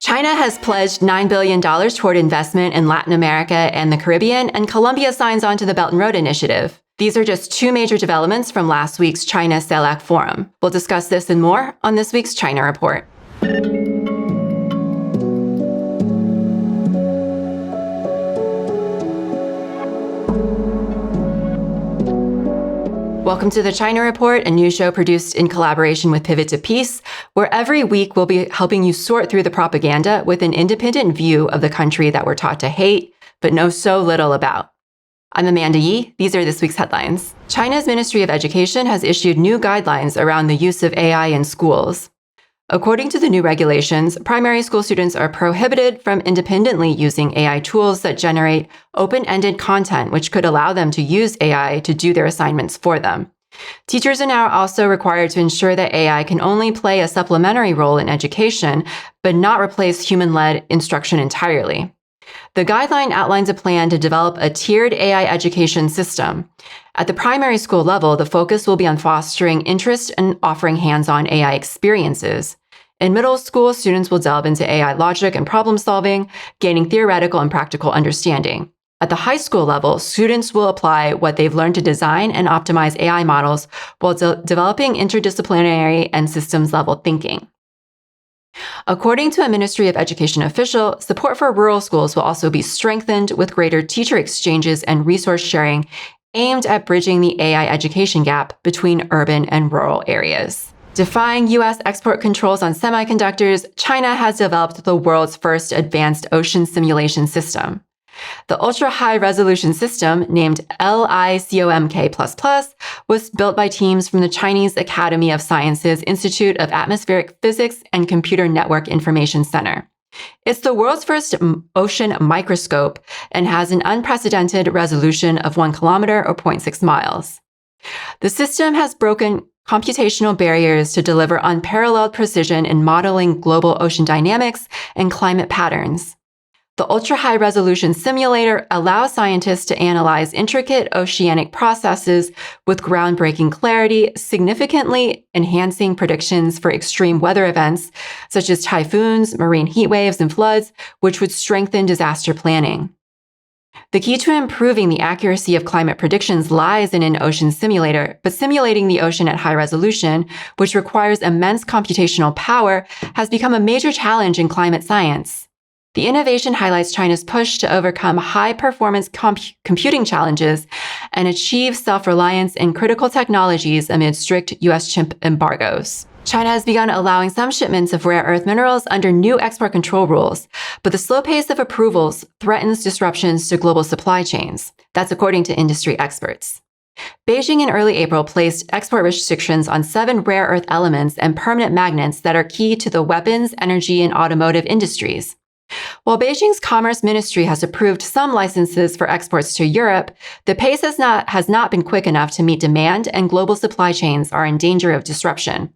China has pledged $9 billion toward investment in Latin America and the Caribbean, and Colombia signs on to the Belt and Road Initiative. These are just two major developments from last week's China-CELAC Forum. We'll discuss this and more on this week's China Report. Welcome to the China Report, a news show produced in collaboration with Pivot to Peace, where every week we'll be helping you sort through the propaganda with an independent view of the country that we're taught to hate, but know so little about. I'm Amanda Yee. These are this week's headlines. China's Ministry of Education has issued new guidelines around the use of AI in schools. According to the new regulations, primary school students are prohibited from independently using AI tools that generate open-ended content, which could allow them to use AI to do their assignments for them. Teachers are now also required to ensure that AI can only play a supplementary role in education, but not replace human-led instruction entirely. The guideline outlines a plan to develop a tiered AI education system. At the primary school level, the focus will be on fostering interest and offering hands-on AI experiences. In middle school, students will delve into AI logic and problem solving, gaining theoretical and practical understanding. At the high school level, students will apply what they've learned to design and optimize AI models while developing interdisciplinary and systems-level thinking. According to a Ministry of Education official, support for rural schools will also be strengthened with greater teacher exchanges and resource sharing aimed at bridging the AI education gap between urban and rural areas. Defying U.S. export controls on semiconductors, China has developed the world's first advanced ocean simulation system. The ultra-high-resolution system, named LICOMK++, was built by teams from the Chinese Academy of Sciences Institute of Atmospheric Physics and Computer Network Information Center. It's the world's first ocean microscope and has an unprecedented resolution of 1 kilometer or 0.6 miles. The system has broken computational barriers to deliver unparalleled precision in modeling global ocean dynamics and climate patterns. The ultra-high-resolution simulator allows scientists to analyze intricate oceanic processes with groundbreaking clarity, significantly enhancing predictions for extreme weather events such as typhoons, marine heat waves, and floods, which would strengthen disaster planning. The key to improving the accuracy of climate predictions lies in an ocean simulator, but simulating the ocean at high resolution, which requires immense computational power, has become a major challenge in climate science. The innovation highlights China's push to overcome high-performance computing challenges and achieve self-reliance in critical technologies amid strict U.S. chip embargoes. China has begun allowing some shipments of rare earth minerals under new export control rules, but the slow pace of approvals threatens disruptions to global supply chains. That's according to industry experts. Beijing in early April placed export restrictions on 7 rare earth elements and permanent magnets that are key to the weapons, energy, and automotive industries. While Beijing's Commerce Ministry has approved some licenses for exports to Europe, the pace has not been quick enough to meet demand, and global supply chains are in danger of disruption.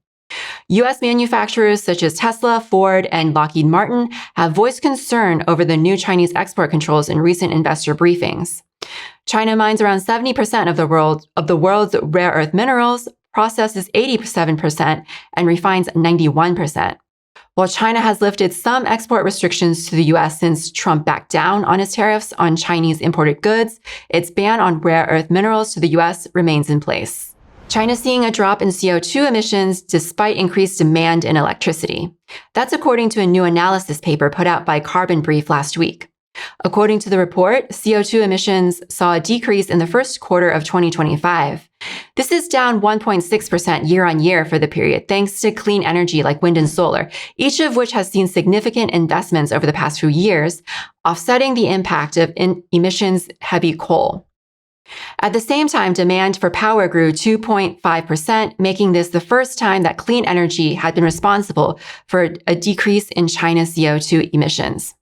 U.S. manufacturers such as Tesla, Ford, and Lockheed Martin have voiced concern over the new Chinese export controls in recent investor briefings. China mines around 70% of the world's rare earth minerals, processes 87%, and refines 91%. While China has lifted some export restrictions to the U.S. since Trump backed down on his tariffs on Chinese imported goods, its ban on rare earth minerals to the U.S. remains in place. China's seeing a drop in CO2 emissions despite increased demand in electricity. That's according to a new analysis paper put out by Carbon Brief last week. According to the report, CO2 emissions saw a decrease in the first quarter of 2025. This is down 1.6% year-on-year for the period, thanks to clean energy like wind and solar, each of which has seen significant investments over the past few years, offsetting the impact of emissions-heavy coal. At the same time, demand for power grew 2.5%, making this the first time that clean energy had been responsible for a decrease in China's CO2 emissions.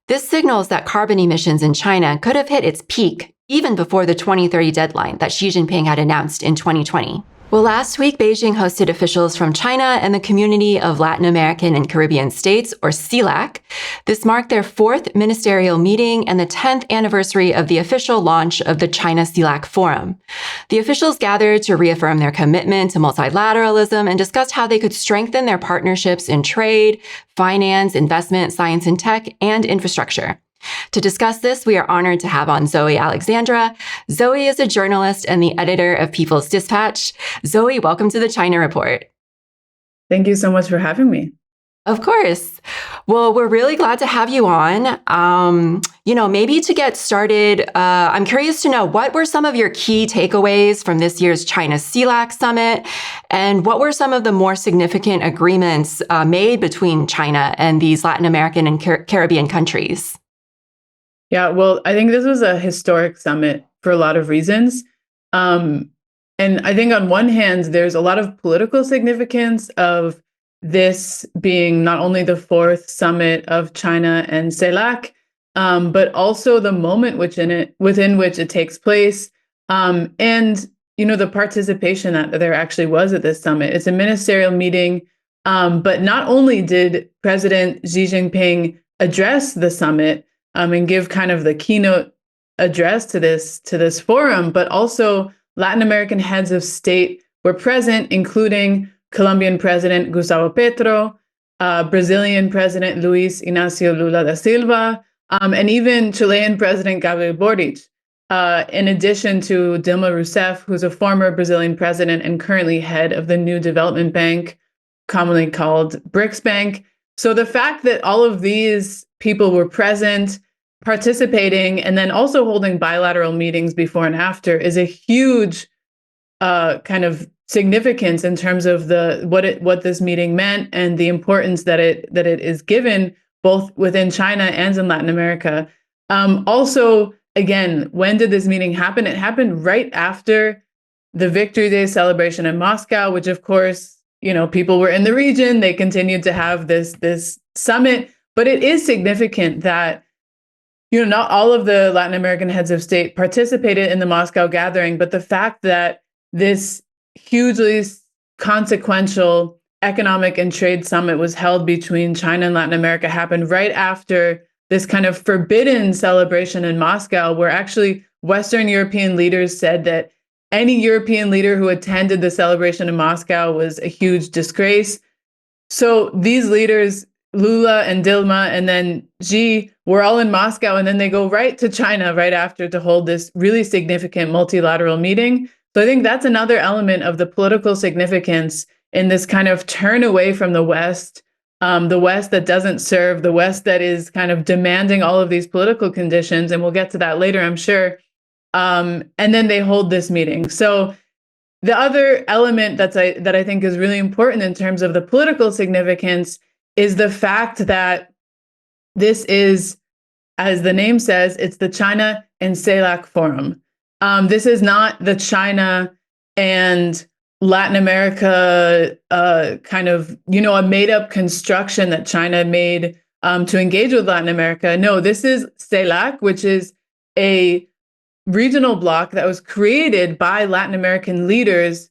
This signals that carbon emissions in China could have hit its peak even before the 2030 deadline that Xi Jinping had announced in 2020. Well, last week, Beijing hosted officials from China and the Community of Latin American and Caribbean States, or CELAC. This marked their 4th ministerial meeting and the 10th anniversary of the official launch of the China-CELAC Forum. The officials gathered to reaffirm their commitment to multilateralism and discussed how they could strengthen their partnerships in trade, finance, investment, science and tech, and infrastructure. To discuss this, we are honored to have on Zoe Alexandra. Zoe is a journalist and the editor of People's Dispatch. Zoe, welcome to the China Report. Thank you so much for having me. Of course. Well, we're really glad to have you on. Maybe to get started, I'm curious to know, what were some of your key takeaways from this year's China-CELAC summit? And what were some of the more significant agreements made between China and these Latin American and Caribbean countries? Yeah, well, I think this was a historic summit for a lot of reasons. And I think on one hand, there's a lot of political significance of this being not only the 4th summit of China and CELAC, but also the moment within which it takes place. And, the participation that there actually was at this summit. It's a ministerial meeting, but not only did President Xi Jinping address the summit, and give kind of the keynote address to this forum, but also Latin American heads of state were present, including Colombian President Gustavo Petro, Brazilian President Luis Inácio Lula da Silva, and even Chilean President Gabriel Boric, in addition to Dilma Rousseff, who's a former Brazilian president and currently head of the New Development Bank, commonly called BRICS Bank. So the fact that all of these people were present, participating, and then also holding bilateral meetings before and after is a huge kind of significance in terms of what this meeting meant and the importance that it is given both within China and in Latin America. Also, again, when did this meeting happen? It happened right after the Victory Day celebration in Moscow, which of course, people were in the region. They continued to have this summit, but it is significant that, not all of the Latin American heads of state participated in the Moscow gathering, but the fact that this hugely consequential economic and trade summit was held between China and Latin America happened right after this kind of forbidden celebration in Moscow, where actually Western European leaders said that any European leader who attended the celebration in Moscow was a huge disgrace. So these leaders, Lula and Dilma and then Xi, were all in Moscow, and then they go right to China right after to hold this really significant multilateral meeting. So I think that's another element of the political significance in this kind of turn away from the West that doesn't serve, the West that is kind of demanding all of these political conditions, and we'll get to that later, I'm sure. And then they hold this meeting. So the other element that I think is really important in terms of the political significance is the fact that this is, as the name says, it's the China and CELAC Forum. This is not the China and Latin America kind of, a made-up construction that China made to engage with Latin America. No, this is CELAC, which is a regional bloc that was created by Latin American leaders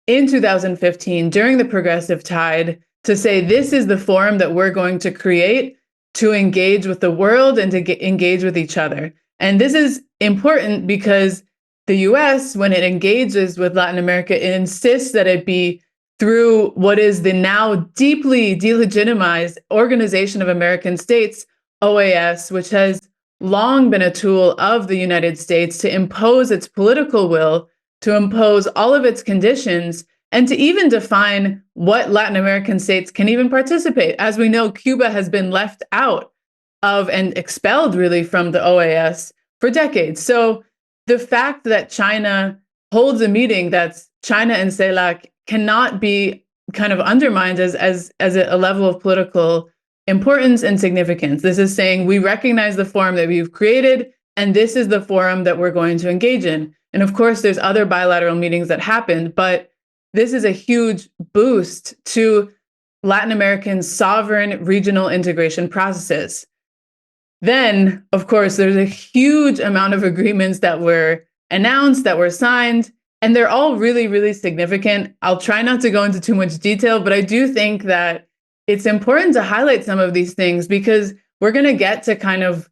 in 2015 during the Progressive Tide to say, this is the forum that we're going to create to engage with the world and to engage with each other. And this is important because the U.S., when it engages with Latin America, it insists that it be through what is the now deeply delegitimized Organization of American States, OAS, which has long been a tool of the United States to impose its political will, to impose all of its conditions, and to even define what Latin American states can even participate. As we know, Cuba has been left out of and expelled really from the OAS for decades. So the fact that China holds a meeting that's China and CELAC cannot be kind of undermined as a level of political importance and significance. This is saying we recognize the forum that we've created, and this is the forum that we're going to engage in. And of course, there's other bilateral meetings that happened, but this is a huge boost to Latin American sovereign regional integration processes. Then, of course, there's a huge amount of agreements that were announced, that were signed, And they're all really, really significant. I'll try not to go into too much detail, but I do think that it's important to highlight some of these things because we're going to get to kind of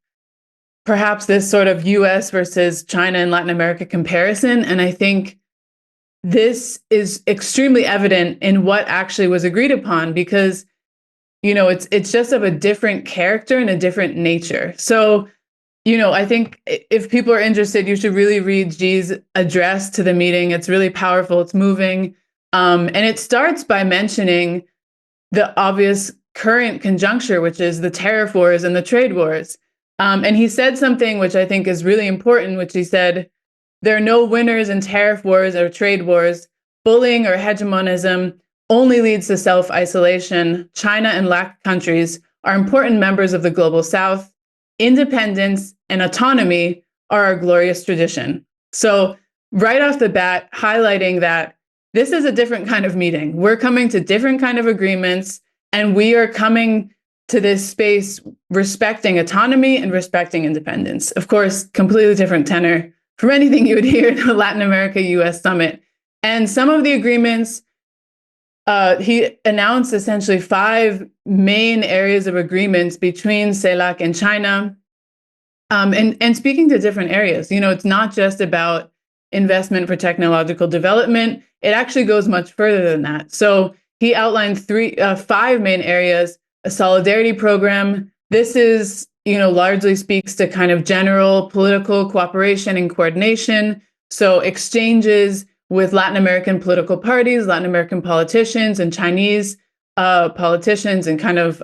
perhaps this sort of US versus China and Latin America comparison. And I think this is extremely evident in what actually was agreed upon because, it's just of a different character and a different nature. So, I think if people are interested, you should really read Xi's address to the meeting. It's really powerful. It's moving. And it starts by mentioning the obvious current conjuncture, which is the tariff wars and the trade wars. And he said something which I think is really important, which he said, there are no winners in tariff wars or trade wars. Bullying or hegemonism only leads to self-isolation. China and LAC countries are important members of the global South. Independence and autonomy are our glorious tradition. So right off the bat, highlighting that this is a different kind of meeting. We're coming to different kind of agreements, and we are coming to this space respecting autonomy and respecting independence. Of course, completely different tenor from anything you would hear in the Latin America-US summit. And some of the agreements, he announced essentially 5 main areas of agreements between CELAC and China. And speaking to different areas, it's not just about investment for technological development. It actually goes much further than that. So he outlined 5 main areas: a solidarity program. This is, largely speaks to kind of general political cooperation and coordination. So exchanges with Latin American political parties, Latin American politicians, and Chinese politicians, and kind of,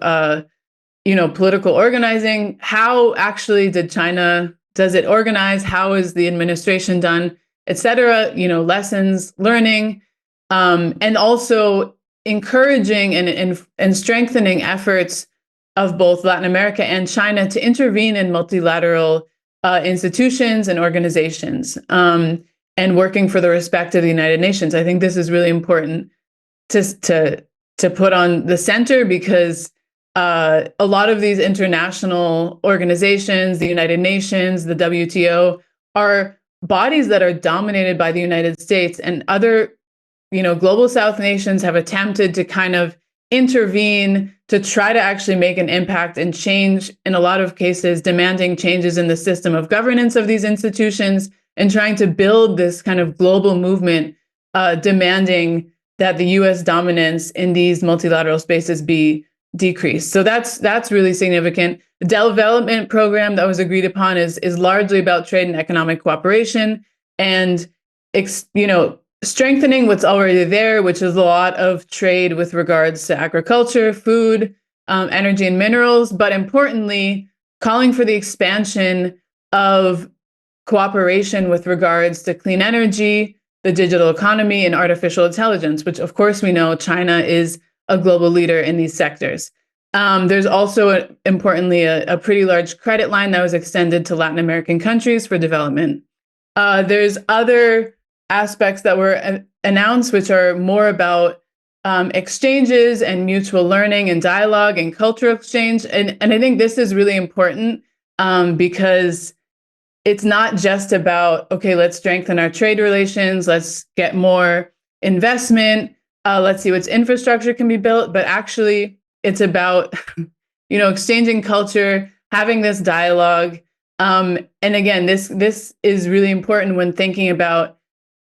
political organizing. How actually does it organize? How is the administration done, et cetera? Lessons, learning, and also encouraging and strengthening efforts of both Latin America and China to intervene in multilateral institutions and organizations, and working for the respect of the United Nations. I think this is really important to put on the center because a lot of these international organizations, the United Nations, the WTO, are bodies that are dominated by the United States, and other, global South nations have attempted to kind of intervene to try to actually make an impact and change, in a lot of cases, demanding changes in the system of governance of these institutions and trying to build this kind of global movement, demanding that the US dominance in these multilateral spaces be decreased. So that's really significant. The development program that was agreed upon is largely about trade and economic cooperation and, strengthening what's already there, which is a lot of trade with regards to agriculture, food, energy, and minerals, but importantly, calling for the expansion of cooperation with regards to clean energy, the digital economy, and artificial intelligence, which of course we know China is a global leader in these sectors. There's also, importantly, a pretty large credit line that was extended to Latin American countries for development. There's other aspects that were announced, which are more about exchanges and mutual learning and dialogue and cultural exchange. And I think this is really important because it's not just about, okay, let's strengthen our trade relations, let's get more investment, let's see what infrastructure can be built, but actually it's about, exchanging culture, having this dialogue. And again, this is really important when thinking about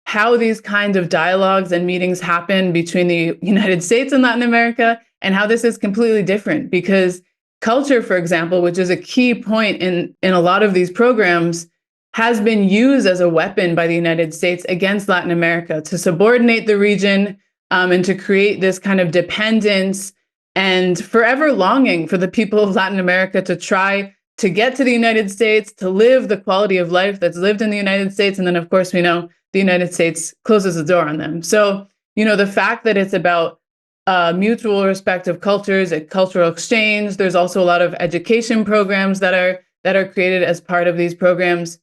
how these kinds of dialogues and meetings happen between the United States and Latin America, and how this is completely different because culture, for example, which is a key point in a lot of these programs, has been used as a weapon by the United States against Latin America to subordinate the region, and to create this kind of dependence and forever longing for the people of Latin America to try to get to the United States, to live the quality of life that's lived in the United States. And then, of course, we know the United States closes the door on them. So, the fact that it's about mutual respect of cultures, a cultural exchange. There's also a lot of education programs that are created as part of these programs.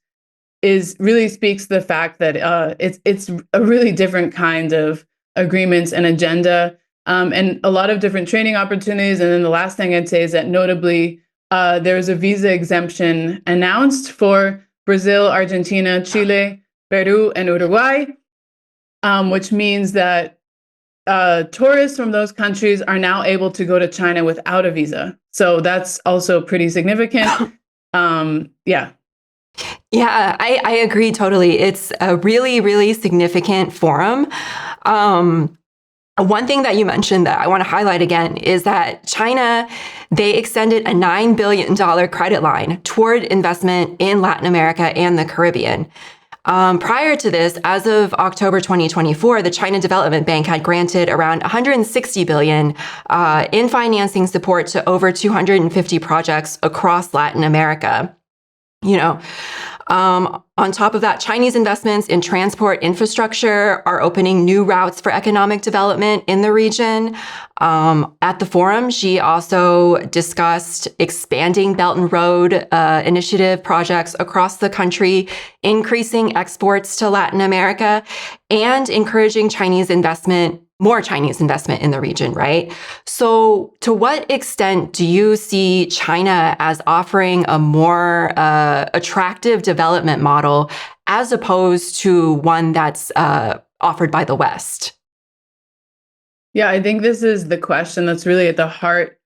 Really speaks to the fact that it's a really different kind of agreements and agenda, and a lot of different training opportunities. And then the last thing I'd say is that notably, there's a visa exemption announced for Brazil, Argentina, Chile, Peru, and Uruguay. which means that tourists from those countries are now able to go to China without a visa. So that's also pretty significant. Yeah. Yeah, I agree totally. It's a really, really significant forum. One thing that you mentioned that I want to highlight again is that China, they extended a $9 billion credit line toward investment in Latin America and the Caribbean. Prior to this, as of October 2024, the China Development Bank had granted around $160 billion in financing support to over 250 projects across Latin America. On top of that, Chinese investments in transport infrastructure are opening new routes for economic development in the region. At the forum, Xi also discussed expanding Belt and Road Initiative projects across the country, increasing exports to Latin America, and encouraging more Chinese investment in the region, right? So to what extent do you see China as offering a more attractive development model as opposed to one that's offered by the West? Yeah, I think this is the question that's really at the heart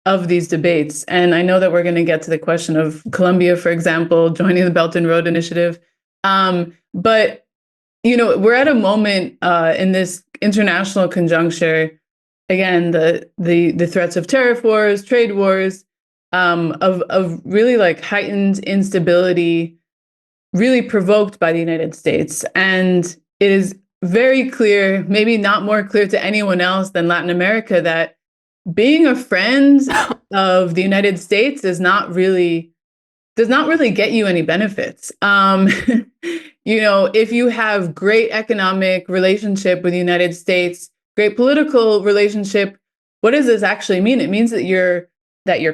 of these debates. And I know that we're going to get to the question of Colombia, for example, joining the Belt and Road Initiative. But we're at a moment in this international conjuncture. Again, the threats of tariff wars, trade wars, of really like heightened instability, really provoked by the United States, and it is very clear, maybe not more clear to anyone else than Latin America, that being a friend of the United States does not really get you any benefits. If you have great economic relationship with the United States, great political relationship, what does this actually mean? It means that your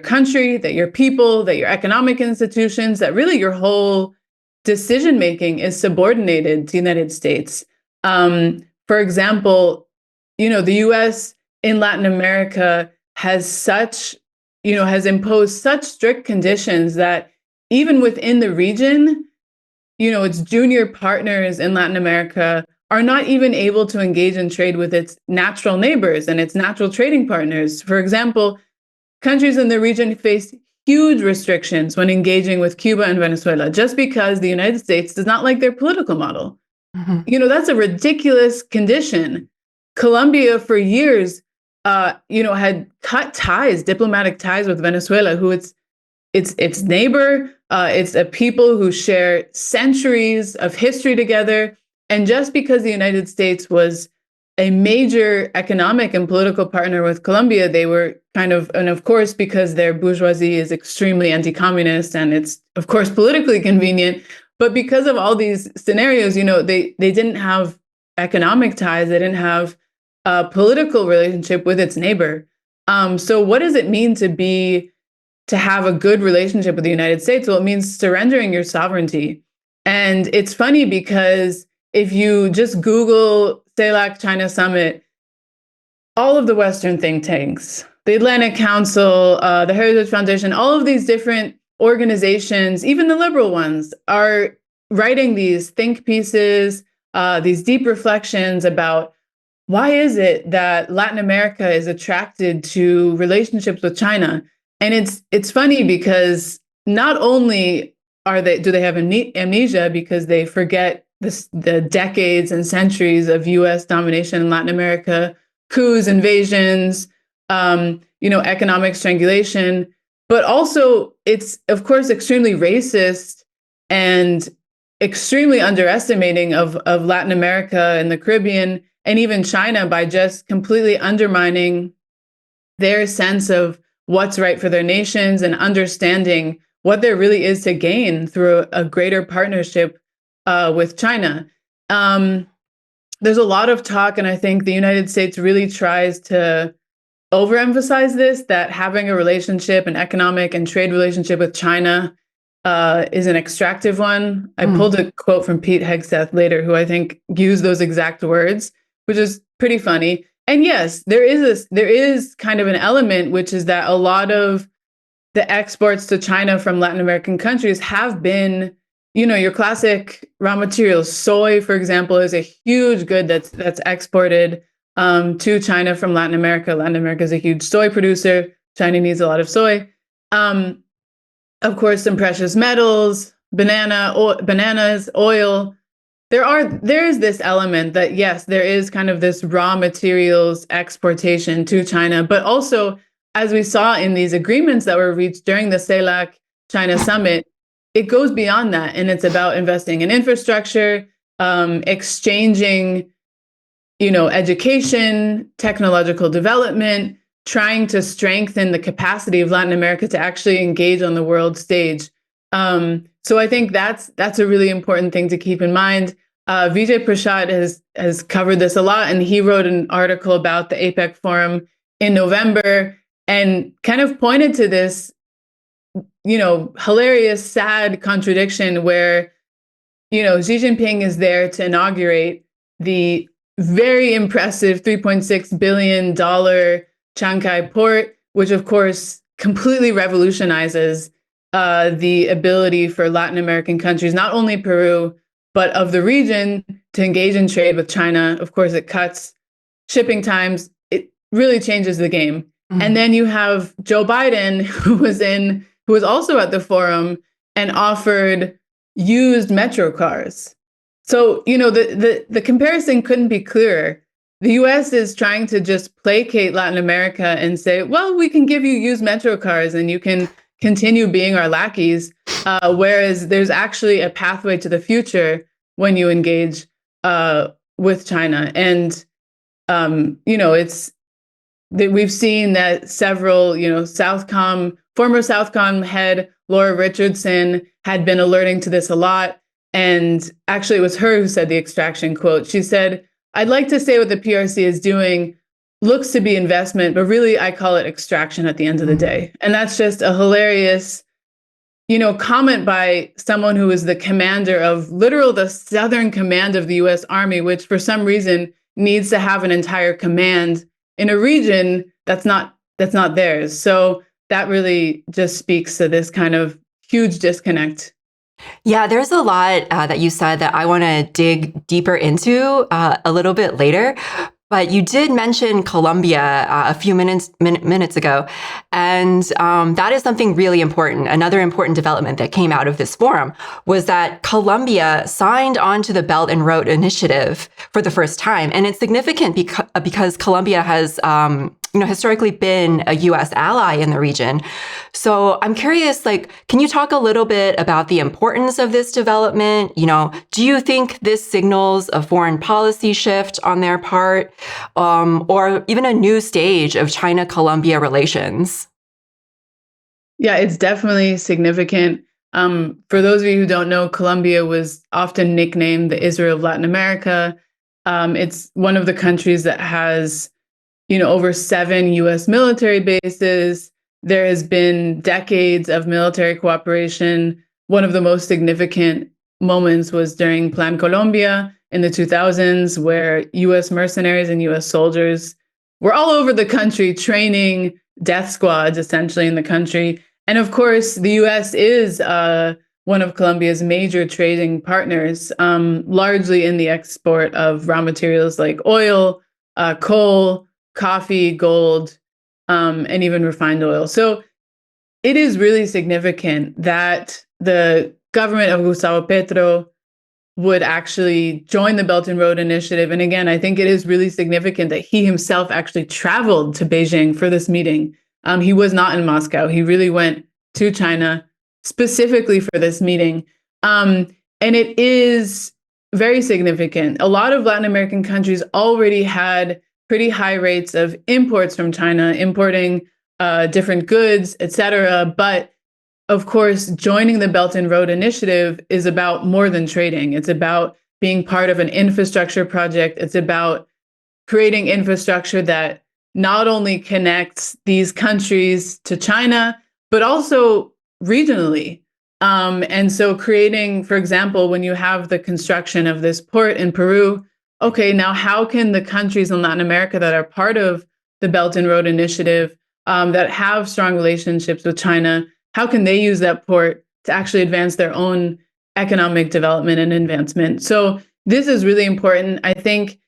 country, that your people, that your economic institutions, that really your whole decision making is subordinated to the United States. For example, the U.S. in Latin America has imposed such strict conditions that even within the region, its junior partners in Latin America are not even able to engage in trade with its natural neighbors and its natural trading partners. For example, countries in the region face huge restrictions when engaging with Cuba and Venezuela, just because the United States does not like their political model. Mm-hmm. That's a ridiculous condition. Colombia, for years, had cut diplomatic ties with Venezuela, who its neighbor. It's a people who share centuries of history together. And just because the United States was a major economic and political partner with Colombia, they were and of course, because their bourgeoisie is extremely anti-communist and it's, of course, politically convenient. But because of all these scenarios, they didn't have economic ties. They didn't have a political relationship with its neighbor. So what does it mean to have a good relationship with the United States? Well, it means surrendering your sovereignty. And it's funny because if you just Google CELAC China Summit, all of the Western think tanks, the Atlantic Council, the Heritage Foundation, all of these different organizations, even the liberal ones, are writing these think pieces, these deep reflections about why is it that Latin America is attracted to relationships with China. And it's funny because not only do they have amnesia because they forget the decades and centuries of U.S. domination in Latin America, coups, invasions, economic strangulation, but also it's, of course, extremely racist and extremely underestimating of Latin America and the Caribbean and even China by just completely undermining their sense of what's right for their nations and understanding what there really is to gain through a greater partnership with China. There's a lot of talk, and I think the United States really tries to overemphasize this, that having a relationship, an economic and trade relationship with China is an extractive one. I pulled a quote from Pete Hegseth later, who I think used those exact words, which is pretty funny. And yes, there is kind of an element, which is that a lot of the exports to China from Latin American countries have been your classic raw materials. Soy, for example, is a huge good that's exported to China from Latin America. Latin America is a huge soy producer. China needs a lot of soy. Of course, some precious metals, bananas, oil. There is this element that, yes, there is kind of this raw materials exportation to China, but also, as we saw in these agreements that were reached during the CELAC China summit, it goes beyond that, and it's about investing in infrastructure, exchanging, education, technological development, trying to strengthen the capacity of Latin America to actually engage on the world stage. So I think that's a really important thing to keep in mind. Vijay Prashad has covered this a lot, and he wrote an article about the APEC Forum in November and kind of pointed to this, hilarious, sad contradiction where, Xi Jinping is there to inaugurate the very impressive $3.6 billion Chancay port, which of course completely revolutionizes the ability for Latin American countries, not only Peru, but of the region, to engage in trade with China. Of course, it cuts shipping times. It really changes the game. Mm-hmm. And then you have Joe Biden, who was also at the forum and offered used metro cars. So, the comparison couldn't be clearer. The US is trying to just placate Latin America and say, well, we can give you used metro cars and you can continue being our lackeys, whereas there's actually a pathway to the future when you engage with China. And, we've seen that several, former Southcom head Laura Richardson had been alerting to this a lot. And actually, it was her who said the extraction quote. She said, "I'd like to say what the PRC is doing looks to be investment, but really I call it extraction at the end of the day." And that's just a hilarious, comment by someone who is the commander of the Southern Command of the U.S. Army, which for some reason needs to have an entire command in a region that's not theirs. So that really just speaks to this kind of huge disconnect. Yeah, there's a lot that you said that I want to dig deeper into a little bit later. But you did mention Colombia a few minutes ago, and that is something really important. Another important development that came out of this forum was that Colombia signed on to the Belt and Road Initiative for the first time, and it's significant because Colombia has historically been a U.S. ally in the region. So I'm curious, can you talk a little bit about the importance of this development? Do you think this signals a foreign policy shift on their part, or even a new stage of China-Colombia relations? Yeah, it's definitely significant. For those of you who don't know, Colombia was often nicknamed the Israel of Latin America. It's one of the countries that has over 7 U.S. military bases. There has been decades of military cooperation. One of the most significant moments was during Plan Colombia in the 2000s, where U.S. mercenaries and U.S. soldiers were all over the country training death squads, essentially, in the country. And of course, the U.S. is one of Colombia's major trading partners, largely in the export of raw materials like oil, coal, coffee, gold, and even refined oil. So it is really significant that the government of Gustavo Petro would actually join the Belt and Road Initiative. And again, I think it is really significant that he himself actually traveled to Beijing for this meeting. He was not in Moscow. He really went to China specifically for this meeting. And it is very significant. A lot of Latin American countries already had pretty high rates of imports from China, importing different goods, et cetera. But of course, joining the Belt and Road Initiative is about more than trading. It's about being part of an infrastructure project. It's about creating infrastructure that not only connects these countries to China, but also regionally. And so creating, for example, when you have the construction of this port in Peru, okay, now how can the countries in Latin America that are part of the Belt and Road Initiative, that have strong relationships with China, how can they use that port to actually advance their own economic development and advancement. So this is really important. I think,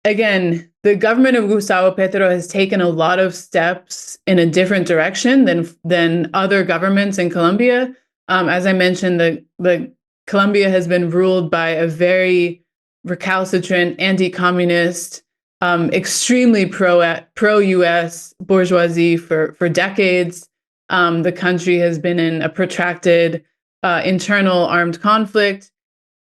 again, the government of Gustavo Petro has taken a lot of steps in a different direction than other governments in Colombia. As I mentioned, the Colombia has been ruled by a very recalcitrant, anti-communist, extremely pro-U.S. bourgeoisie for decades. The country has been in a protracted internal armed conflict.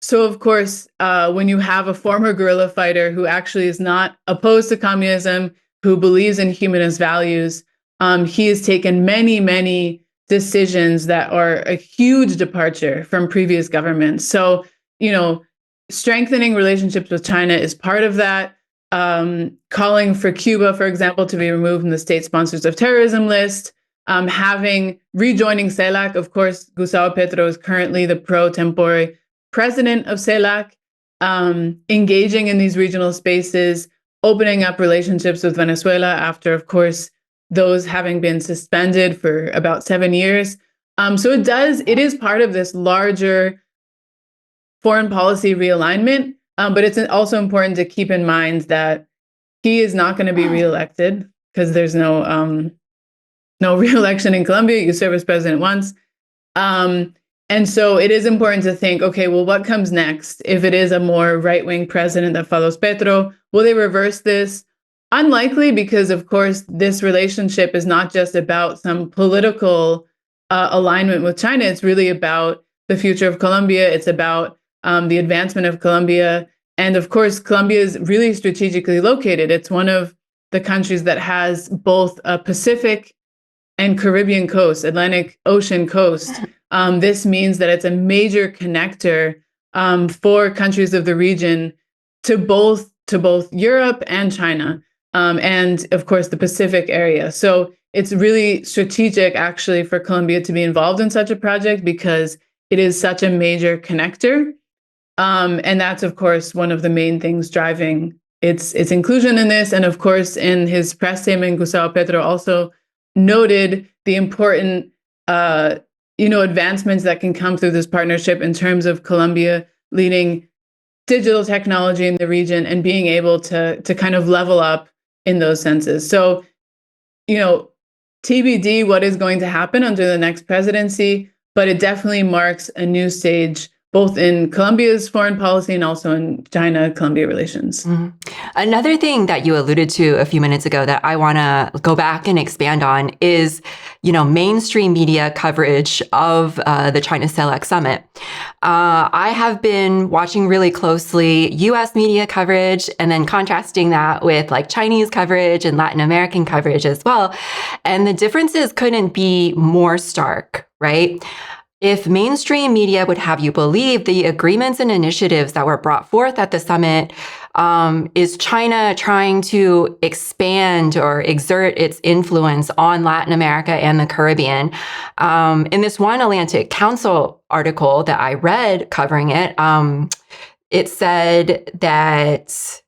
So, of course, when you have a former guerrilla fighter who actually is not opposed to communism, who believes in humanist values, he has taken many, many decisions that are a huge departure from previous governments. So, strengthening relationships with China is part of that. Calling for Cuba, for example, to be removed from the state sponsors of terrorism list. Rejoining CELAC. Of course, Gustavo Petro is currently the pro tempore president of CELAC, engaging in these regional spaces, opening up relationships with Venezuela after, of course, those having been suspended for about 7 years. So it is part of this larger foreign policy realignment, but it's also important to keep in mind that he is not going to be reelected because there's no reelection in Colombia. You serve as president once. And so it is important to think, okay, well, what comes next? If it is a more right-wing president that follows Petro, will they reverse this? Unlikely, because, of course, this relationship is not just about some political alignment with China. It's really about the future of Colombia. It's about the advancement of Colombia. And, of course, Colombia is really strategically located. It's one of the countries that has both a Pacific and Caribbean coast, Atlantic Ocean coast. This means that it's a major connector for countries of the region to both Europe and China, and of course the Pacific area. So it's really strategic, actually, for Colombia to be involved in such a project because it is such a major connector, and that's of course one of the main things driving its inclusion in this. And of course, in his press statement, Gustavo Petro also noted the important advancements that can come through this partnership in terms of Colombia leading digital technology in the region and being able to kind of level up in those senses. So, TBD what is going to happen under the next presidency, but it definitely marks a new stage both in Colombia's foreign policy and also in China-Colombia relations. Mm-hmm. Another thing that you alluded to a few minutes ago that I want to go back and expand on is, mainstream media coverage of the China-CELAC summit. I have been watching really closely U.S. media coverage and then contrasting that with like Chinese coverage and Latin American coverage as well. And the differences couldn't be more stark, right? If mainstream media would have you believe the agreements and initiatives that were brought forth at the summit is China trying to expand or exert its influence on Latin America and the Caribbean. In this one Atlantic Council article that I read covering it, it said that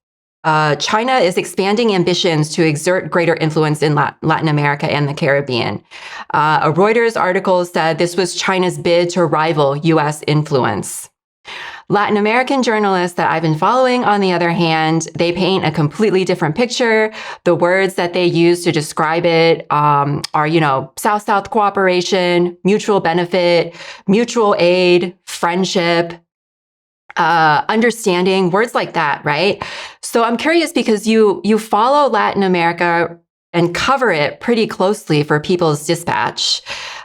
China is expanding ambitions to exert greater influence in Latin America and the Caribbean. A Reuters article said this was China's bid to rival U.S. influence. Latin American journalists that I've been following, on the other hand, they paint a completely different picture. The words that they use to describe it are, South-South cooperation, mutual benefit, mutual aid, friendship, understanding, words like that, right? So I'm curious because you follow Latin America and cover it pretty closely for People's Dispatch.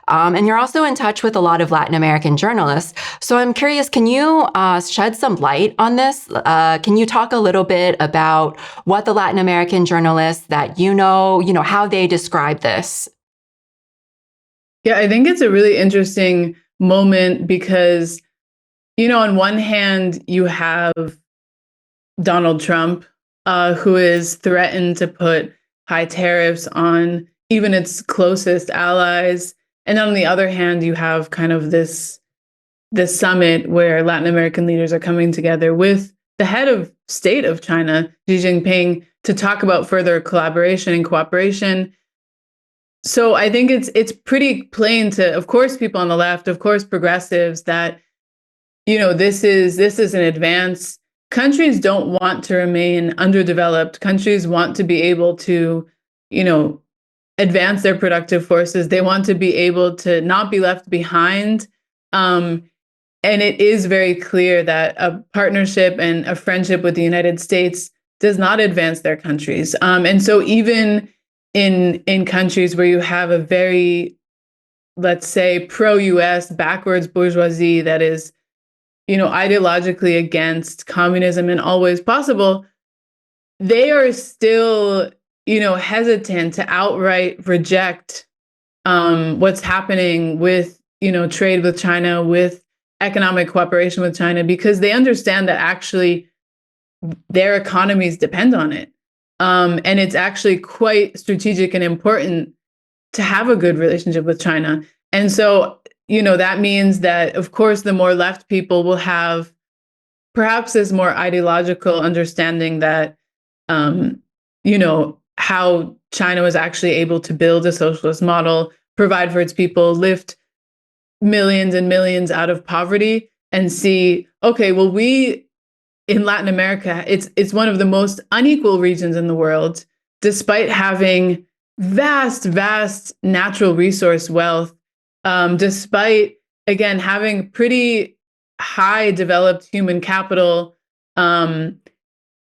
And you're also in touch with a lot of Latin American journalists. So I'm curious, can you shed some light on this? Can you talk a little bit about what the Latin American journalists that how they describe this? Yeah, I think it's a really interesting moment because, on one hand, you have Donald Trump, who is threatened to put high tariffs on even its closest allies. And on the other hand, you have kind of this summit where Latin American leaders are coming together with the head of state of China, Xi Jinping, to talk about further collaboration and cooperation. So I think it's pretty plain to, of course, people on the left, of course, progressives, that this is an advance. Countries don't want to remain underdeveloped. Countries want to be able to, advance their productive forces. They want to be able to not be left behind. And it is very clear that a partnership and a friendship with the United States does not advance their countries. And so even in countries where you have a very, let's say, pro-US backwards bourgeoisie that is, ideologically against communism in all ways possible, they are still, hesitant to outright reject what's happening with, trade with China, with economic cooperation with China, because they understand that actually their economies depend on it. And it's actually quite strategic and important to have a good relationship with China. And so, that means that, of course, the more left people will have perhaps this more ideological understanding that, how China was actually able to build a socialist model, provide for its people, lift millions and millions out of poverty, and see, okay, well, we in Latin America, it's one of the most unequal regions in the world, despite having vast natural resource wealth, despite, again, having pretty high developed human capital.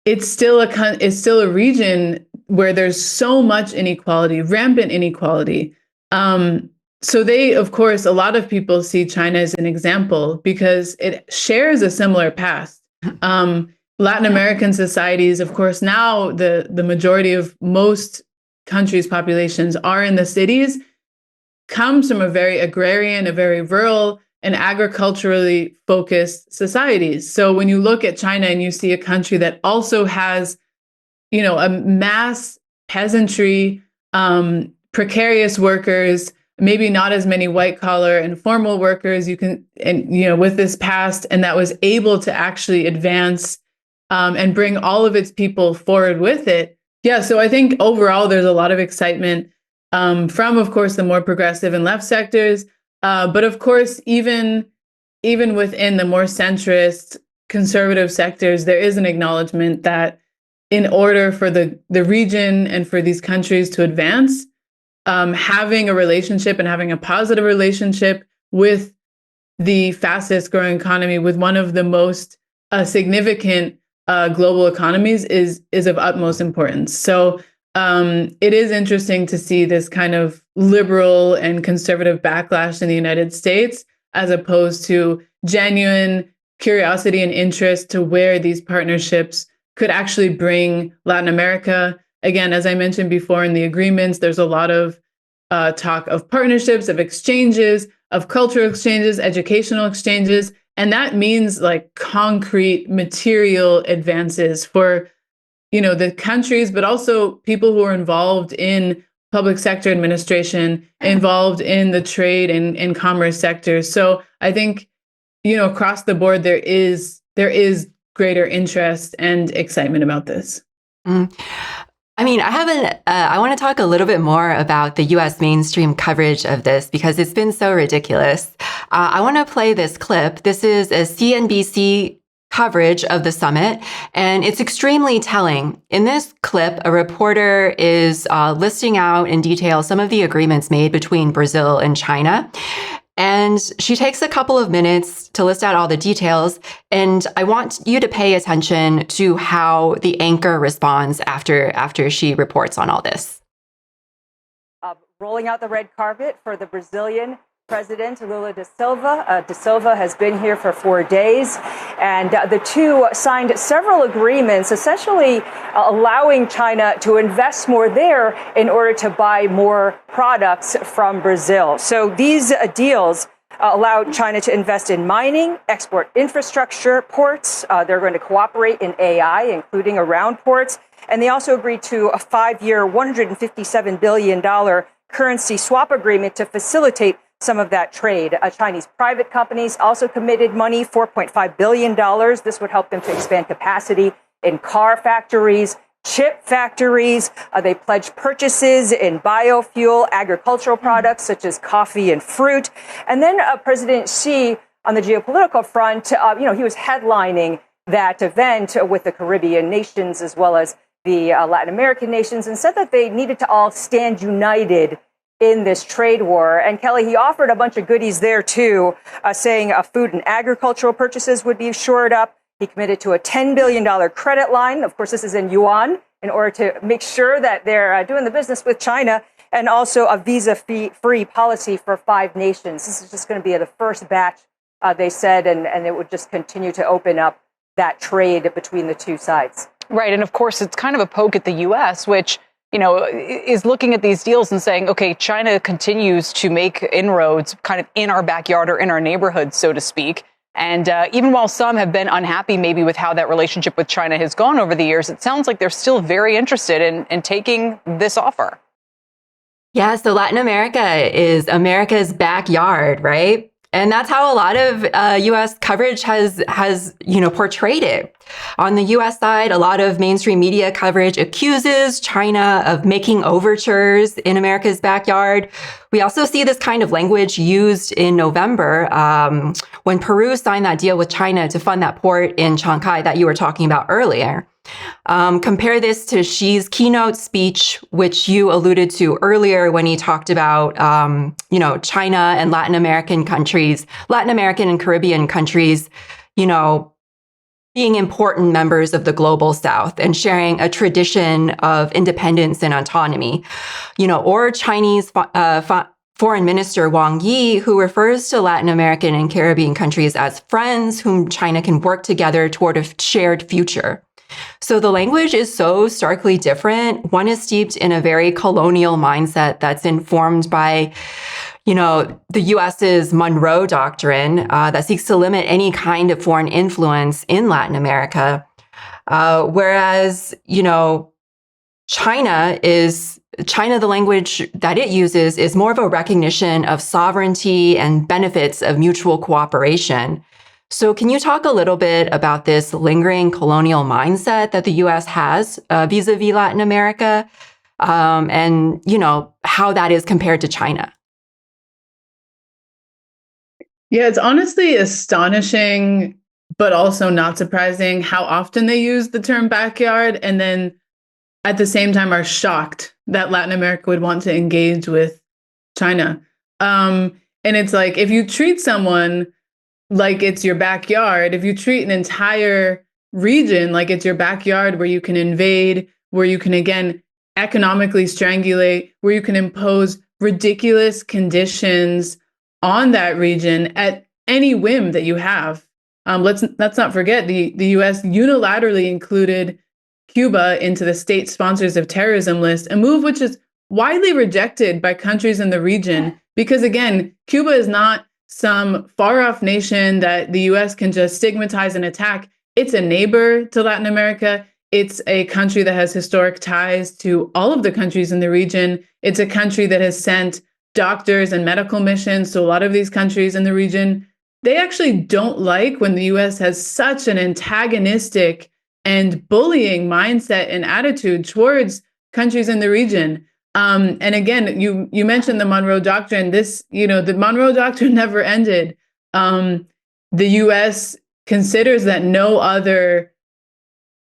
It's still a region where there's so much inequality, rampant inequality. So they, of course, a lot of people see China as an example because it shares a similar past. Latin American societies, of course, now the majority of most countries' populations are in the cities, comes from a very agrarian, a very rural and agriculturally focused societies. So when you look at China and you see a country that also has, a mass peasantry, precarious workers, maybe not as many white collar and formal workers, with this past, and that was able to actually advance and bring all of its people forward with it. Yeah, so I think overall there's a lot of excitement from, of course, the more progressive and left sectors, but of course, even within the more centrist conservative sectors, there is an acknowledgement that in order for the region and for these countries to advance, having a relationship and having a positive relationship with the fastest growing economy, with one of the most significant global economies is of utmost importance. So it is interesting to see this kind of liberal and conservative backlash in the United States, as opposed to genuine curiosity and interest to where these partnerships could actually bring Latin America. Again, as I mentioned before in the agreements, there's a lot of talk of partnerships, of exchanges, of cultural exchanges, educational exchanges. And that means like concrete material advances for, the countries, but also people who are involved in public sector administration, involved in the trade and commerce sectors. So I think, across the board, there is greater interest and excitement about this. I mean, I want to talk a little bit more about the U.S. mainstream coverage of this because it's been so ridiculous. I want to play this clip. This is a CNBC coverage of the summit, and it's extremely telling. In this clip, a reporter is listing out in detail some of the agreements made between Brazil and China. And she takes a couple of minutes to list out all the details. And I want you to pay attention to how the anchor responds after she reports on all this. Rolling out the red carpet for the Brazilian President Lula da Silva. Da Silva has been here for 4 days, and the two signed several agreements, essentially allowing China to invest more there in order to buy more products from Brazil. So these deals allow China to invest in mining, export infrastructure, ports. They're going to cooperate in AI, including around ports. And they also agreed to a 5-year, $157 billion currency swap agreement to facilitate some of that trade. Chinese private companies also committed money, $4.5 billion. This would help them to expand capacity in car factories, chip factories. They pledged purchases in biofuel, agricultural products such as coffee and fruit. And then President Xi on the geopolitical front, he was headlining that event with the Caribbean nations as well as the Latin American nations, and said that they needed to all stand united in this trade war. And Kelly, he offered a bunch of goodies there too, saying food and agricultural purchases would be shored up. He committed to a $10 billion credit line. Of course, this is in yuan, in order to make sure that they're doing the business with China, and also a visa-free policy for 5 nations. This is just going to be the first batch, they said, and it would just continue to open up that trade between the two sides. Right. And of course, it's kind of a poke at the U.S., which, is looking at these deals and saying, OK, China continues to make inroads kind of in our backyard or in our neighborhood, so to speak. And even while some have been unhappy maybe with how that relationship with China has gone over the years, it sounds like they're still very interested in taking this offer. Yeah, so Latin America is America's backyard, right? And that's how a lot of U.S. coverage has portrayed it. On the U.S. side, a lot of mainstream media coverage accuses China of making overtures in America's backyard. We also see this kind of language used in November when Peru signed that deal with China to fund that port in Chancay that you were talking about earlier. Compare this to Xi's keynote speech, which you alluded to earlier when he talked about, China and Latin American and Caribbean countries, being important members of the global South and sharing a tradition of independence and autonomy, or Chinese Foreign Minister Wang Yi, who refers to Latin American and Caribbean countries as friends whom China can work together toward a shared future. So the language is so starkly different. One is steeped in a very colonial mindset that's informed by, the U.S.'s Monroe Doctrine that seeks to limit any kind of foreign influence in Latin America. Whereas, China, the language that it uses is more of a recognition of sovereignty and benefits of mutual cooperation. So can you talk a little bit about this lingering colonial mindset that the U.S. has vis-a-vis Latin America, and, how that is compared to China? Yeah, it's honestly astonishing, but also not surprising how often they use the term backyard, and then at the same time are shocked that Latin America would want to engage with China. And it's like, if you treat someone like it's your backyard, if you treat an entire region like it's your backyard where you can invade, where you can, again, economically strangulate, where you can impose ridiculous conditions on that region at any whim that you have. Let's not forget the U.S. unilaterally included Cuba into the state sponsors of terrorism list, a move which is widely rejected by countries in the region because, again, Cuba is not some far-off nation that the U.S. can just stigmatize and attack. It's a neighbor to Latin America. It's a country that has historic ties to all of the countries in the region. It's a country that has sent doctors and medical missions to a lot of these countries in the region. They actually don't like when the U.S. has such an antagonistic and bullying mindset and attitude towards countries in the region. And again, you mentioned the Monroe Doctrine. The Monroe Doctrine never ended. The U.S. considers that no other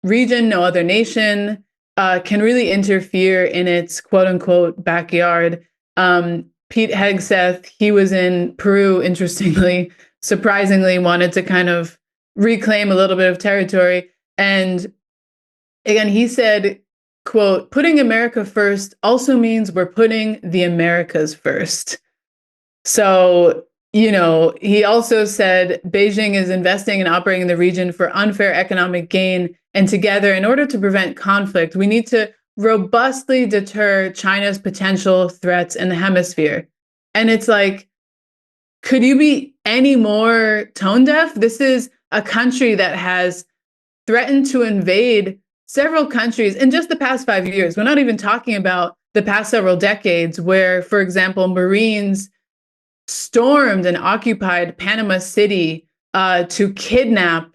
region, no other nation can really interfere in its quote unquote backyard. Pete Hegseth, he was in Peru, interestingly, surprisingly, wanted to kind of reclaim a little bit of territory. And again, he said, quote, "Putting America first also means we're putting the Americas first." So, he also said Beijing is investing and operating in the region for unfair economic gain. And together, in order to prevent conflict, we need to robustly deter China's potential threats in the hemisphere. And it's like, could you be any more tone deaf? This is a country that has threatened to invade several countries in just the past 5 years. We're not even talking about the past several decades where, for example, Marines stormed and occupied Panama City to kidnap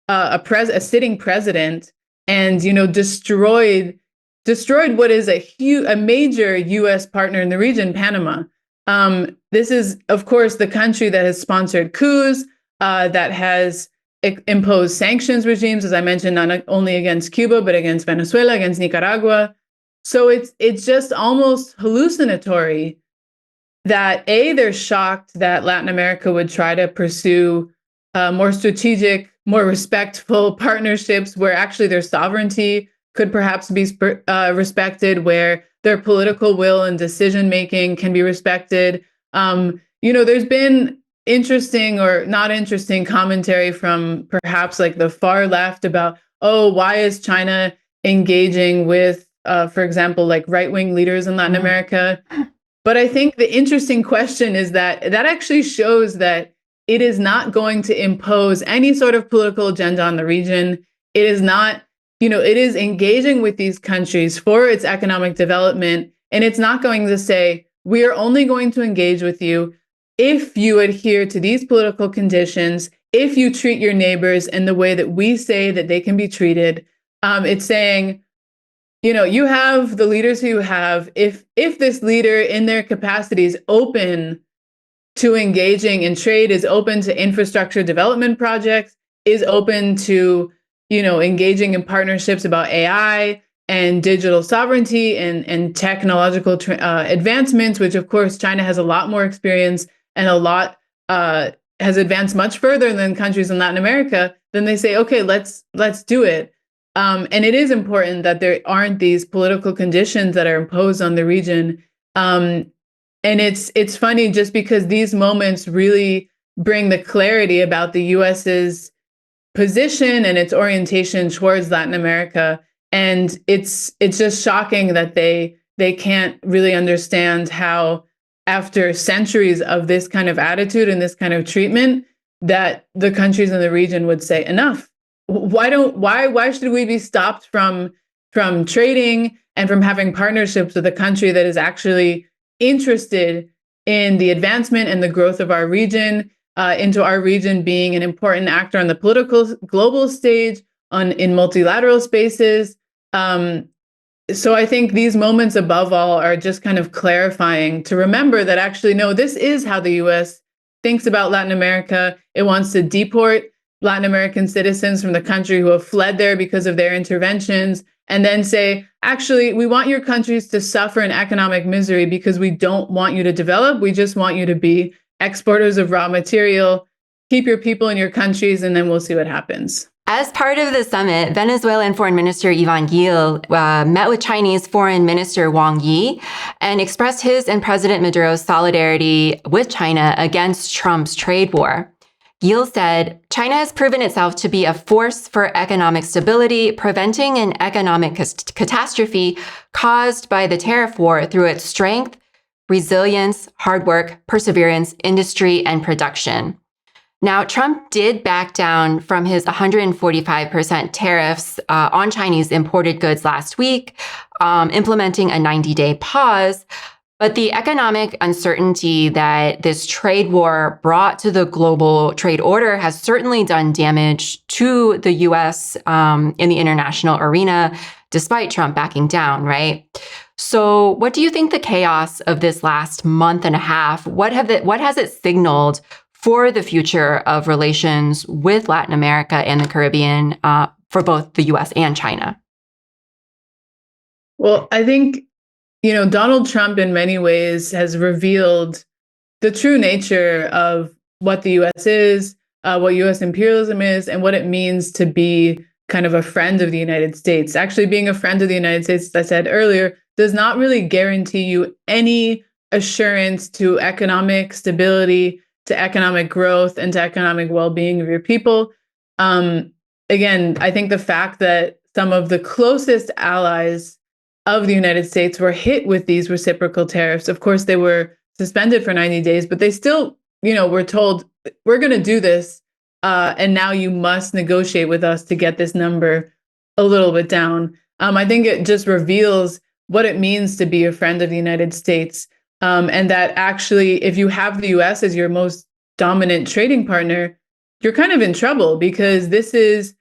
a sitting president and, destroyed what is a major U.S. partner in the region, Panama. This is, of course, the country that has sponsored coups, that has imposed sanctions regimes, as I mentioned, not only against Cuba, but against Venezuela, against Nicaragua. So it's just almost hallucinatory that they're shocked that Latin America would try to pursue more strategic, more respectful partnerships where actually their sovereignty could perhaps be respected, where their political will and decision making can be respected. There's been interesting or not interesting commentary from perhaps like the far left about, oh, why is China engaging with, for example, like right-wing leaders in Latin America? But I think the interesting question is that actually shows that it is not going to impose any sort of political agenda on the region. It is not, it is engaging with these countries for its economic development. And it's not going to say, we are only going to engage with you if you adhere to these political conditions, if you treat your neighbors in the way that we say that they can be treated. It's saying, you have the leaders who you have. If this leader in their capacity is open to engaging in trade, is open to infrastructure development projects, is open to, engaging in partnerships about AI and digital sovereignty and technological advancements, which of course China has a lot more experience and a lot has advanced much further than countries in Latin America, then they say, okay, let's do it. And it is important that there aren't these political conditions that are imposed on the region. And it's funny just because these moments really bring the clarity about the US's position and its orientation towards Latin America. And it's just shocking that they can't really understand how, after centuries of this kind of attitude and this kind of treatment, that the countries in the region would say enough. Why should we be stopped from trading and from having partnerships with a country that is actually interested in the advancement and the growth of our region, into our region being an important actor on the political global stage, in multilateral spaces. So I think these moments above all are just kind of clarifying to remember that actually, no, this is how the US thinks about Latin America. It wants to deport Latin American citizens from the country who have fled there because of their interventions, and then say, actually, we want your countries to suffer in economic misery because we don't want you to develop. We just want you to be exporters of raw material, keep your people in your countries, and then we'll see what happens. As part of the summit, Venezuelan Foreign Minister Ivan Gil met with Chinese Foreign Minister Wang Yi and expressed his and President Maduro's solidarity with China against Trump's trade war. Gil said, China has proven itself to be a force for economic stability, preventing an economic catastrophe caused by the tariff war through its strength, resilience, hard work, perseverance, industry, and production. Now, Trump did back down from his 145% tariffs on Chinese imported goods last week, implementing a 90-day pause. But the economic uncertainty that this trade war brought to the global trade order has certainly done damage to the U.S. In the international arena, despite Trump backing down, right? So what do you think the chaos of this last month and a half, what has it signaled for the future of relations with Latin America and the Caribbean for both the U.S. and China? Well, I think, Donald Trump in many ways has revealed the true nature of what the U.S. is, what U.S. imperialism is, and what it means to be kind of a friend of the United States. Actually, being a friend of the United States, as I said earlier, does not really guarantee you any assurance to economic stability, to economic growth, and to economic well-being of your people. Again, I think the fact that some of the closest allies of the United States were hit with these reciprocal tariffs. Of course, they were suspended for 90 days, but they still, were told, we're going to do this. And now you must negotiate with us to get this number a little bit down. I think it just reveals what it means to be a friend of the United States. And that actually, if you have the US as your most dominant trading partner, you're kind of in trouble, because this is,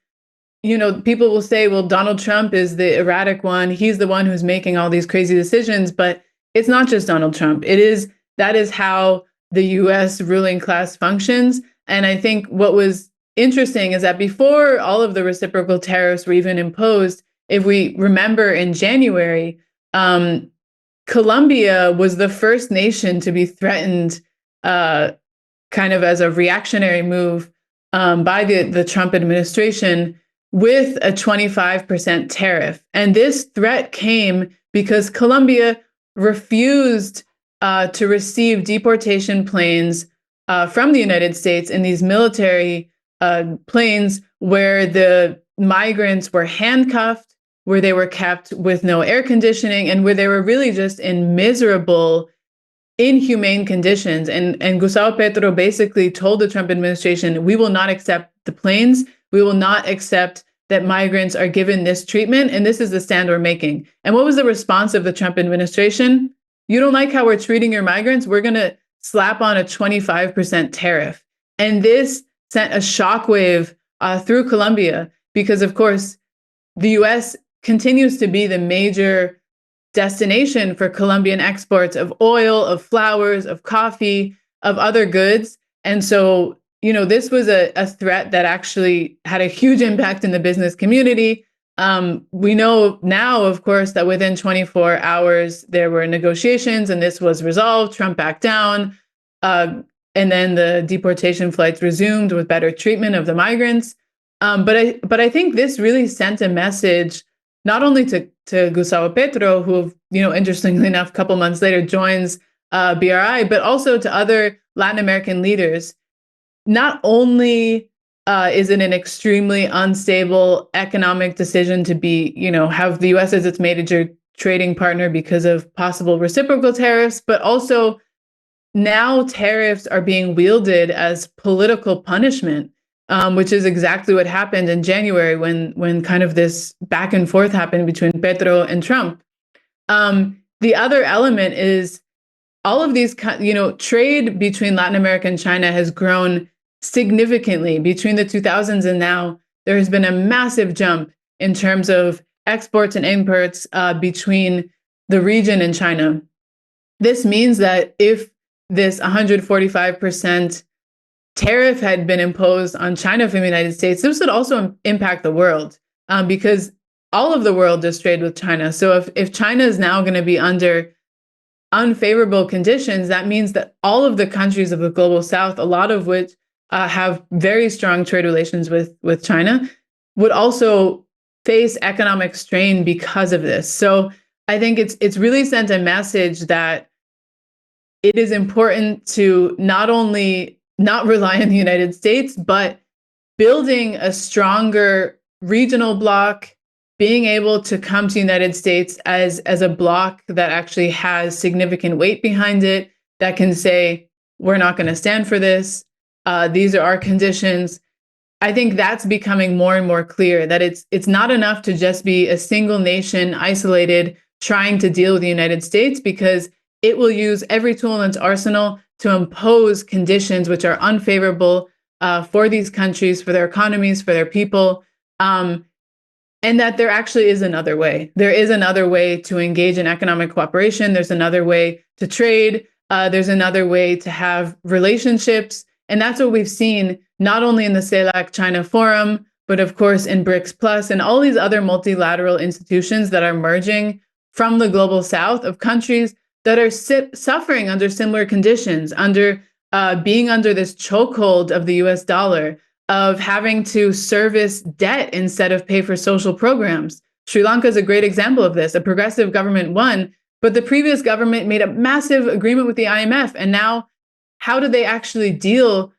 people will say, well, Donald Trump is the erratic one. He's the one who's making all these crazy decisions. But it's not just Donald Trump. That is how the US ruling class functions. And I think what was interesting is that before all of the reciprocal tariffs were even imposed, if we remember in January, Colombia was the first nation to be threatened kind of as a reactionary move by the Trump administration with a 25% tariff. And this threat came because Colombia refused to receive deportation planes from the United States in these military planes where the migrants were handcuffed, where they were kept with no air conditioning, and where they were really just in miserable, inhumane conditions. And Gustavo Petro basically told the Trump administration, we will not accept the planes. We will not accept that migrants are given this treatment. And this is the stand we're making. And what was the response of the Trump administration? You don't like how we're treating your migrants? We're going to slap on a 25% tariff. And this sent a shockwave through Colombia because, of course, the U.S. continues to be the major destination for Colombian exports of oil, of flowers, of coffee, of other goods. And so, this was a threat that actually had a huge impact in the business community. We know now, of course, that within 24 hours, there were negotiations and this was resolved. Trump backed down. And then the deportation flights resumed with better treatment of the migrants. But I think this really sent a message not only to Gustavo Petro, who, interestingly enough, a couple months later joins BRI, but also to other Latin American leaders. Not only is it an extremely unstable economic decision to be, have the U.S. as its major trading partner because of possible reciprocal tariffs, but also now tariffs are being wielded as political punishment. Which is exactly what happened in January when kind of this back and forth happened between Petro and Trump. The other element is all of these, trade between Latin America and China has grown significantly between the 2000s and now. There has been a massive jump in terms of exports and imports between the region and China. This means that if this 145% tariff had been imposed on China from the United States, this would also impact the world because all of the world does trade with China. So if China is now going to be under unfavorable conditions, that means that all of the countries of the global South, a lot of which have very strong trade relations with China, would also face economic strain because of this. So I think it's really sent a message that it is important to not only not rely on the United States, but building a stronger regional bloc, being able to come to the United States as a bloc that actually has significant weight behind it, that can say, we're not going to stand for this. These are our conditions. I think that's becoming more and more clear that it's not enough to just be a single nation isolated trying to deal with the United States, because it will use every tool in its arsenal to impose conditions which are unfavorable for these countries, for their economies, for their people, and that there actually is another way. There is another way to engage in economic cooperation. There's another way to trade. There's another way to have relationships. And that's what we've seen, not only in the CELAC China Forum, but of course in BRICS Plus and all these other multilateral institutions that are merging from the global South, of countries that are suffering under similar conditions, under being under this chokehold of the US dollar, of having to service debt instead of pay for social programs. Sri Lanka is a great example of this. A progressive government won, but the previous government made a massive agreement with the IMF. And now, how do they actually deal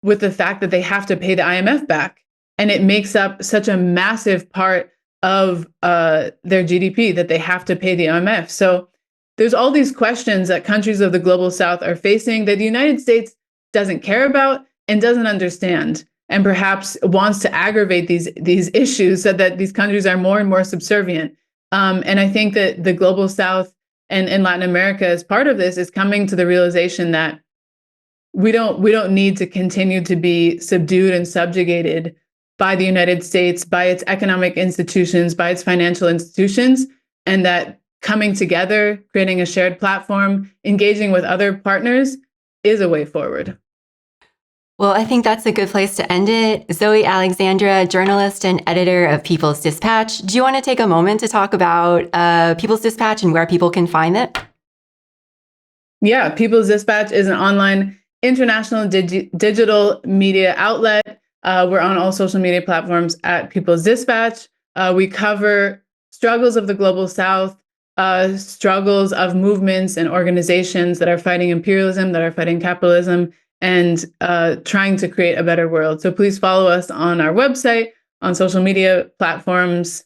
with the fact that they have to pay the IMF back? And it makes up such a massive part of their GDP that they have to pay the IMF. So there's all these questions that countries of the global South are facing that the United States doesn't care about and doesn't understand, and perhaps wants to aggravate these issues so that these countries are more and more subservient. And I think that the global South and Latin America, as part of this, is coming to the realization that we don't need to continue to be subdued and subjugated by the United States, by its economic institutions, by its financial institutions, and that coming together, creating a shared platform, engaging with other partners is a way forward. Well, I think that's a good place to end it. Zoe Alexandra, journalist and editor of People's Dispatch. Do you want to take a moment to talk about People's Dispatch and where people can find it? Yeah, People's Dispatch is an online international digital media outlet. We're on all social media platforms at People's Dispatch. We cover struggles of the global South, struggles of movements and organizations that are fighting imperialism, that are fighting capitalism, and trying to create a better world. So please follow us on our website, on social media platforms,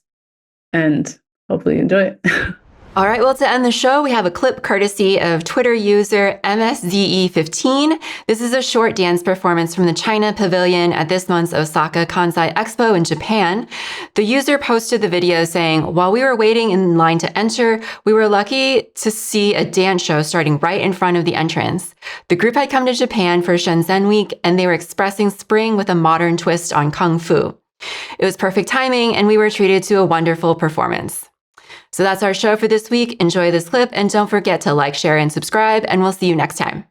and hopefully you enjoy it. All right, well, to end the show, we have a clip courtesy of Twitter user MSDE15. This is a short dance performance from the China Pavilion at this month's Osaka Kansai Expo in Japan. The user posted the video saying, "While we were waiting in line to enter, we were lucky to see a dance show starting right in front of the entrance. The group had come to Japan for Shenzhen Week, and they were expressing spring with a modern twist on Kung Fu. It was perfect timing, and we were treated to a wonderful performance." So that's our show for this week. Enjoy this clip, and don't forget to like, share, and subscribe, and we'll see you next time.